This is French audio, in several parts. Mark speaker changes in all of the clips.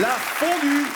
Speaker 1: La fondue.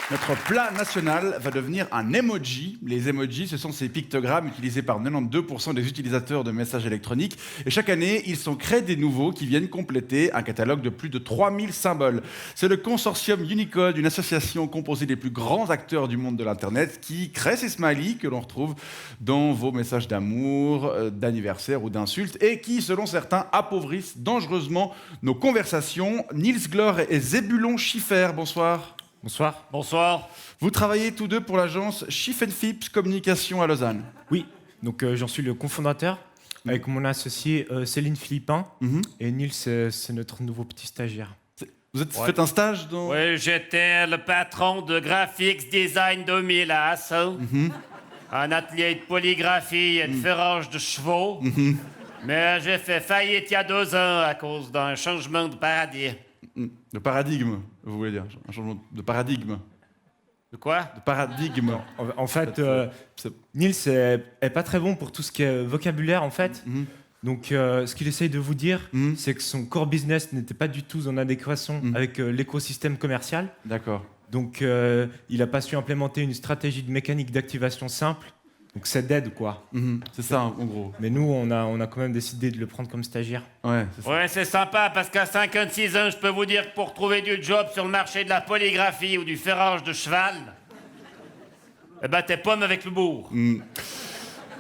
Speaker 1: Notre plat national va devenir un emoji. Les emojis, ce sont ces pictogrammes utilisés par 92% des utilisateurs de messages électroniques. Et chaque année, ils sont créés des nouveaux qui viennent compléter un catalogue de plus de 3000 symboles. C'est le consortium Unicode, une association composée des plus grands acteurs du monde de l'Internet, qui crée ces smileys que l'on retrouve dans vos messages d'amour, d'anniversaire ou d'insultes, et qui, selon certains, appauvrissent dangereusement nos conversations. Niels Glor et Zébulon Schiffer, bonsoir.
Speaker 2: Bonsoir.
Speaker 3: Bonsoir.
Speaker 1: Vous travaillez tous deux pour l'agence Schiff&Phipps Communication à Lausanne.
Speaker 2: Oui, donc j'en suis le cofondateur avec mon associé Céline Philippin. Et Niels, c'est notre nouveau petit stagiaire.
Speaker 1: Vous faites un stage dans...
Speaker 3: Oui, j'étais le patron de Graphics Design 2000 à Assaut. Un atelier de polygraphie et de ferrage de chevaux. Mais j'ai fait faillite il y a 2 ans à cause d'un changement de paradigme.
Speaker 1: De paradigme, vous voulez dire. Un changement de paradigme.
Speaker 3: De quoi?
Speaker 1: De paradigme.
Speaker 2: En fait, Niels est pas très bon pour tout ce qui est vocabulaire, en fait. Donc, ce qu'il essaye de vous dire, c'est que son core business n'était pas du tout en adéquation avec l'écosystème commercial.
Speaker 1: D'accord.
Speaker 2: Donc, il n'a pas su implémenter une stratégie de mécanique d'activation simple. Donc, c'est dead, quoi.
Speaker 1: C'est ça, en gros.
Speaker 2: Mais nous, on a quand même décidé de le prendre comme stagiaire.
Speaker 1: Ouais, c'est ça.
Speaker 3: Ouais, c'est sympa parce qu'à 56 ans, je peux vous dire que pour trouver du job sur le marché de la polygraphie ou du ferrage de cheval, eh ben t'es pomme avec le bourg.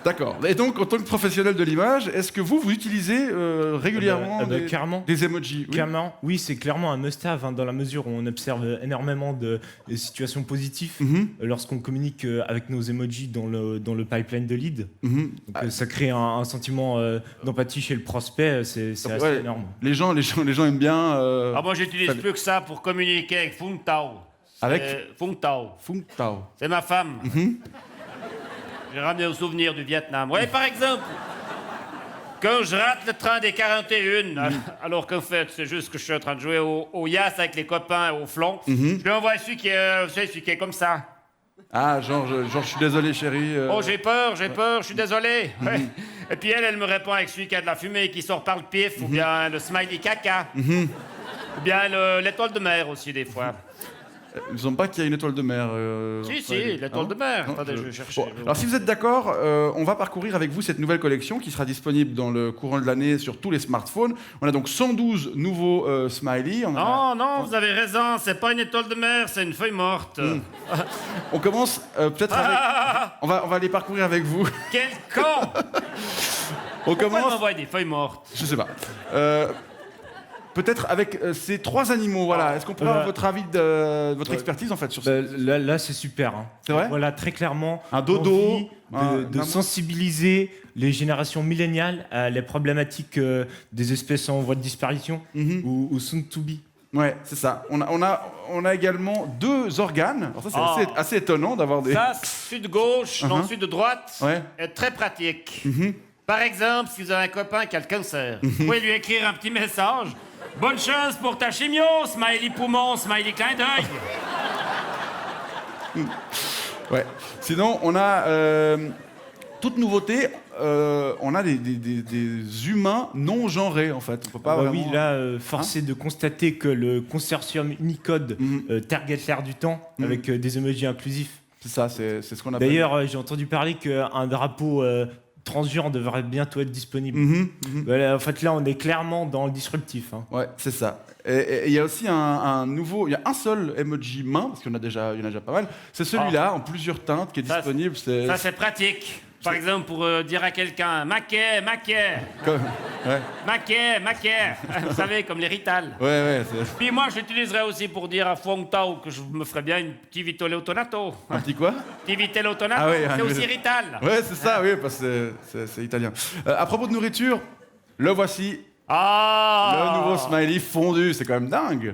Speaker 1: D'accord. Et donc, en tant que professionnel de l'image, est-ce que vous utilisez régulièrement
Speaker 2: clairement.
Speaker 1: des emojis? Oui.
Speaker 2: Clairement, oui, c'est clairement un must-have dans la mesure où on observe énormément de situations positives lorsqu'on communique avec nos emojis dans le pipeline de lead. Donc, ça crée un sentiment d'empathie chez le prospect, c'est assez énorme.
Speaker 1: Les gens aiment bien...
Speaker 3: Ah, moi, j'utilise plus que ça pour communiquer avec Fung Tao.
Speaker 1: Avec
Speaker 3: Fung Tao.
Speaker 1: Fung Tao.
Speaker 3: C'est ma femme. J'ai ramené au souvenir du Vietnam. Ouais, par exemple, quand je rate le train des 41, alors qu'en fait, c'est juste que je suis en train de jouer au Yas avec les copains au flanc, je lui envoie celui qui est comme ça.
Speaker 1: Ah, genre, je suis désolé, chérie.
Speaker 3: Oh, j'ai peur, je suis désolé. Ouais. Et puis elle me répond avec celui qui a de la fumée qui sort par le pif, ou bien le smiley caca, ou bien l'étoile de mer aussi, des fois.
Speaker 1: Il ne semble pas qu'il y a une étoile de mer.
Speaker 3: Si, l'étoile de mer. Attendez, je vais chercher.
Speaker 1: Bon, alors, si vous êtes d'accord, on va parcourir avec vous cette nouvelle collection qui sera disponible dans le courant de l'année sur tous les smartphones. On a donc 112 nouveaux smileys.
Speaker 3: Non, vous avez raison, c'est pas une étoile de mer, c'est une feuille morte.
Speaker 1: On commence peut-être avec... On va les parcourir avec vous.
Speaker 3: Quel con!
Speaker 1: On
Speaker 3: Pourquoi il
Speaker 1: commence...
Speaker 3: m'envoie des feuilles mortes?
Speaker 1: Je sais pas. Peut-être avec ces 3 animaux, voilà. Est-ce qu'on pourrait avoir votre avis, votre expertise en fait sur ça?
Speaker 2: Là, c'est super. Hein.
Speaker 1: C'est vrai?
Speaker 2: Voilà, très clairement.
Speaker 1: Un dodo,
Speaker 2: de sensibiliser les générations milléniales à les problématiques des espèces en voie de disparition ou soon to be.
Speaker 1: Ouais, c'est ça. On a également 2 organes. Alors ça, c'est assez étonnant d'avoir des...
Speaker 3: Ça, celui de gauche, non, celui de droite,
Speaker 1: Ouais.
Speaker 3: est très pratique. Par exemple, si vous avez un copain qui a le cancer, vous pouvez lui écrire un petit message. Bonne chance pour ta chimio, smiley poumon, smiley clin d'œil.
Speaker 1: Ouais. Sinon, on a toute nouveauté. On a des humains non genrés en fait. On peut pas vraiment...
Speaker 2: Oui, là, force est de constater que le consortium Unicode target l'air du temps avec des emojis inclusifs.
Speaker 1: C'est ça, c'est ce qu'on appelle.
Speaker 2: D'ailleurs, j'ai entendu parler qu'un drapeau transgenre devrait bientôt être disponible. Voilà, en fait, là, on est clairement dans le disruptif. Hein.
Speaker 1: Ouais, c'est ça. Et il y a aussi un nouveau... Il y a un seul emoji main, parce qu'il y en a déjà pas mal. C'est celui-là, en plusieurs teintes, qui est disponible.
Speaker 3: Ça, c'est pratique. Par exemple, pour dire à quelqu'un « Maquet ».
Speaker 1: Ouais.
Speaker 3: Maquet. Vous savez, comme les Rital.
Speaker 1: Ouais.
Speaker 3: Puis moi, je l'utiliserais aussi pour dire à Fong Tao que je me ferais bien une petit vitole tonato.
Speaker 1: Un petit quoi?
Speaker 3: Petit vitelle tonato,
Speaker 1: Ah oui,
Speaker 3: c'est aussi Rital.
Speaker 1: Ouais, c'est ça, oui, parce que c'est italien. À propos de nourriture, le voici. Le nouveau smiley fondu, c'est quand même dingue.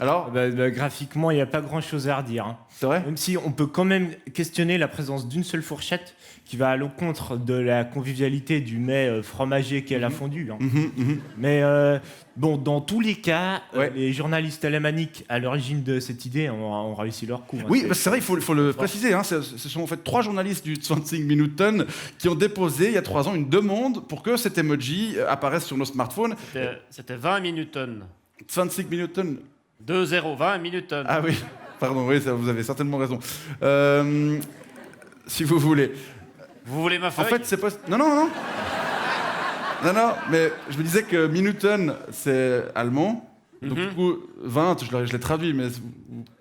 Speaker 1: Alors,
Speaker 2: graphiquement, il n'y a pas grand-chose à redire. Hein.
Speaker 1: C'est vrai?
Speaker 2: Même si on peut quand même questionner la présence d'une seule fourchette qui va à l'encontre de la convivialité du mets fromager qu'est la fondue. Hein. Mais bon, dans tous les cas, les journalistes alémaniques à l'origine de cette idée ont réussi leur coup. Hein.
Speaker 1: Oui, c'est vrai, il faut le préciser. Hein, ce sont en fait 3 journalistes du 25 Minuten qui ont déposé il y a 3 ans une demande pour que cet emoji apparaisse sur nos smartphones.
Speaker 3: C'était 20 Minuten.
Speaker 1: 25 Minuten.
Speaker 3: 2,020 minutes.
Speaker 1: Ah oui, pardon, oui, ça, vous avez certainement raison. Si vous voulez.
Speaker 3: Vous voulez ma feuille?
Speaker 1: En fait, c'est pas... Non, non, non. Non, non, mais je me disais que Minuten, c'est allemand. Donc du coup, 20, je l'ai traduit, mais...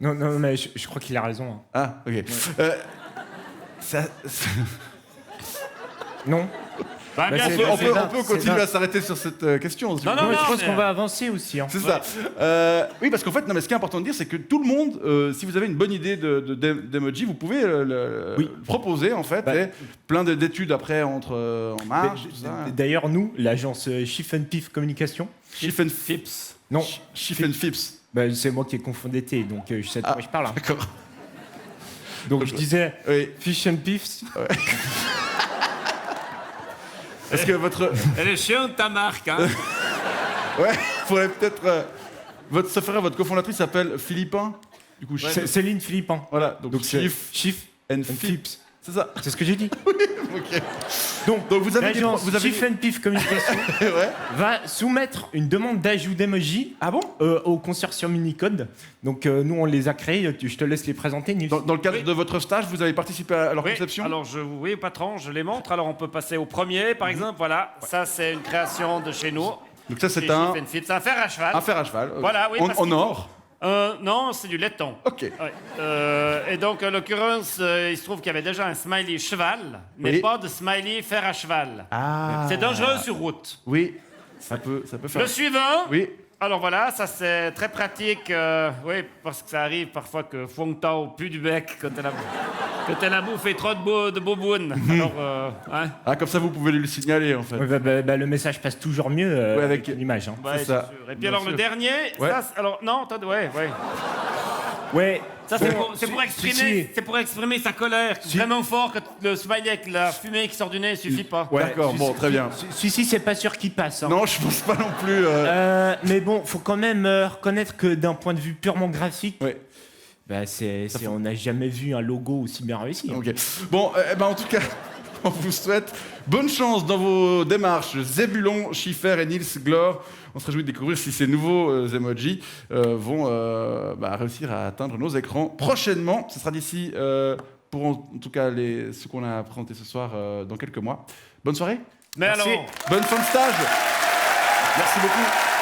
Speaker 2: Non, non, mais je crois qu'il a raison. Hein.
Speaker 1: Ah, ok.
Speaker 2: Ouais.
Speaker 1: Non.
Speaker 3: Bah, bien
Speaker 2: c'est-
Speaker 3: sûr.
Speaker 1: On
Speaker 2: c'est
Speaker 1: peut
Speaker 2: ça,
Speaker 1: continuer
Speaker 2: c'est
Speaker 1: à s'arrêter sur cette question. si
Speaker 3: Non,
Speaker 1: vous
Speaker 3: non,
Speaker 1: voulez.
Speaker 2: je pense
Speaker 3: mais-
Speaker 2: qu'on va avancer aussi. Hein.
Speaker 1: C'est ça. Oui, parce qu'en fait, non, mais ce qui est important de dire, c'est que tout le monde, si vous avez une bonne idée d'emoji, vous pouvez le proposer, en fait.
Speaker 2: Bah,
Speaker 1: et plein d'études après entre en marche, tout ça.
Speaker 2: D'ailleurs, nous, l'agence Chief and Pif Communication.
Speaker 1: Chief and Fips.
Speaker 2: Non,
Speaker 1: Chief and Fips.
Speaker 2: bah, c'est moi qui ai confondu T, donc je sais de quoi je parle. Hein.
Speaker 1: D'accord.
Speaker 2: Donc je disais
Speaker 1: Oui.
Speaker 2: Fish and Pifs.
Speaker 1: Est-ce que votre...
Speaker 3: Elle est chiante, ta marque, hein.
Speaker 1: Ouais, faudrait peut-être... votre cofondatrice s'appelle Philippin. Du coup,
Speaker 2: Céline Philippin.
Speaker 1: voilà. Donc
Speaker 2: c'est
Speaker 1: Chief
Speaker 2: Chief
Speaker 1: and
Speaker 2: and
Speaker 1: Fips.
Speaker 2: Fips.
Speaker 1: C'est ça.
Speaker 2: C'est ce que j'ai dit.
Speaker 1: Ok. Donc vous avez...
Speaker 2: L'agence
Speaker 1: vous avez...
Speaker 2: Chief and Pif Communication
Speaker 1: Ouais.
Speaker 2: va soumettre une demande d'ajout d'emoji
Speaker 1: Ah bon?
Speaker 2: au consortium Unicode. Donc nous, on les a créés. Je te laisse les présenter, Nils.
Speaker 1: Dans le cadre
Speaker 3: Oui.
Speaker 1: de votre stage, vous avez participé à leur
Speaker 3: Oui,
Speaker 1: conception?
Speaker 3: alors oui, patron, je les montre. Alors on peut passer au premier, par exemple. Voilà, ça c'est une création de chez nous.
Speaker 1: Donc ça, c'est
Speaker 3: Chez
Speaker 1: un...
Speaker 3: Chief and Fit. C'est un fer à cheval.
Speaker 1: Un fer à cheval.
Speaker 3: Voilà, oui, parce
Speaker 1: En
Speaker 3: qu'il-
Speaker 1: or.
Speaker 3: Non, c'est du laiton.
Speaker 1: Ok.
Speaker 3: Ouais. Et donc, en l'occurrence, il se trouve qu'il y avait déjà un smiley cheval, mais
Speaker 1: Oui.
Speaker 3: pas de smiley fer à cheval.
Speaker 1: Ah.
Speaker 3: C'est dangereux sur route.
Speaker 1: Oui. Ça peut faire...
Speaker 3: Le suivant.
Speaker 1: Oui.
Speaker 3: Alors voilà, ça c'est très pratique, oui, parce que ça arrive parfois que Fong Tao pue du bec quand elle a bouffé trop de bobounes. Alors, hein.
Speaker 1: Ah, comme ça, vous pouvez lui le signaler, en fait.
Speaker 2: Ouais, le message passe toujours mieux
Speaker 1: Ouais,
Speaker 2: avec
Speaker 1: avec-
Speaker 2: l'image. Hein.
Speaker 3: Ouais,
Speaker 1: c'est ça.
Speaker 3: sûr. Et puis
Speaker 1: Bien
Speaker 3: alors
Speaker 1: sûr.
Speaker 3: le dernier,
Speaker 1: Ouais.
Speaker 3: ça, alors non, attendez, ouais.
Speaker 2: Ouais.
Speaker 3: Ça c'est pour
Speaker 2: si-
Speaker 3: exprimer,
Speaker 2: si.
Speaker 3: c'est pour exprimer sa colère vraiment fort que le smiley avec la fumée qui sort du nez suffit pas.
Speaker 2: Ouais,
Speaker 1: D'accord, bon, très bien.
Speaker 2: Celui-ci, c'est pas sûr qu'il passe. Hein.
Speaker 1: Non, je pense pas non plus...
Speaker 2: Mais bon, faut quand même reconnaître que d'un point de vue purement graphique,
Speaker 1: Ouais.
Speaker 2: bah, on n'a jamais vu un logo aussi bien réussi. Hein.
Speaker 1: Ok. Bon, en tout cas, on vous souhaite bonne chance dans vos démarches. Zébulon, Schiffer et Nils Glor. On se réjouit de découvrir si ces nouveaux emojis vont réussir à atteindre nos écrans prochainement. Ce sera d'ici, pour en tout cas ce qu'on a présenté ce soir, dans quelques mois. Bonne soirée.
Speaker 3: Mais
Speaker 2: Merci.
Speaker 3: alors.
Speaker 1: Bonne fin de stage. Merci beaucoup.